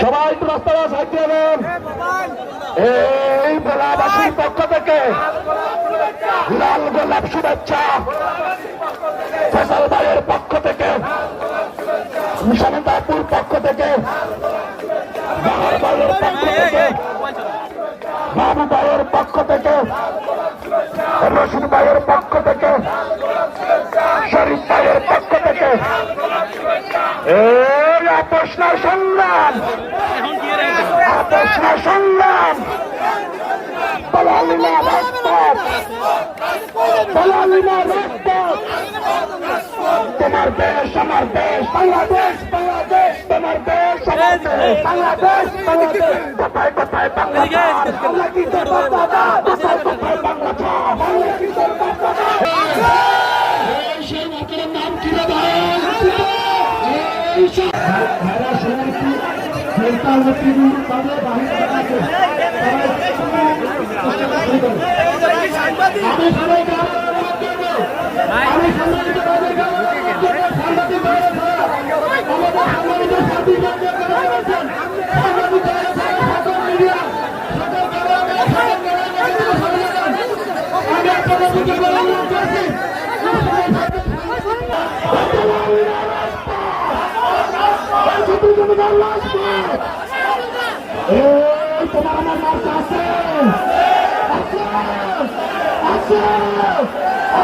সবাই একটু রাস্তায় সাইড দেবেন। এই ভোলাবাসীর পক্ষ থেকে লাল গোলাপ শুভেচ্ছা, ফেসাল ভাইয়ের পক্ষ থেকে, শান্তাপুর পক্ষ থেকে, বাহার ভাইয়ের পক্ষ থেকে, বাবু ভাইয়ের পক্ষ থেকে, রশিদ ভাইয়ের পক্ষ থেকে, শরীফ ভাইয়ের পক্ষ থেকে এই আপোষনা সংগ্রাম, আপোষনা সংগ্রাম, দলালিনা রাজপথ, দলালিনা রাজপথ, তোমার দেশ আমার দেশ বাংলাদেশ, বাংলাদেশ তোমার দেশ আমার দেশ বাংলাদেশ, বাংলাদেশ কোথায় কোথায় বাংলা ছাড়, বাংলা কি তোর বাবা, কোথায় কোথায় বাংলা ছাড়, বাংলা কি তোর বাবা। সেই মাতার নাম কি রে ভাই? ভাইরা সমিতি নেতামন্ত্রী তাদের বাহিনী আছে, আমি সবাইকে আমি সাংবাদিক ভাইদেরকে সাংবাদিক ভাইরা আমাদের সাংবাদিক সাথী আছেন, সাংবাদিক সকল মিডিয়া সকল গ্রামে আমি আপনাদেরকে অনুরোধ করছি তোমার আমার মার্চ আছে।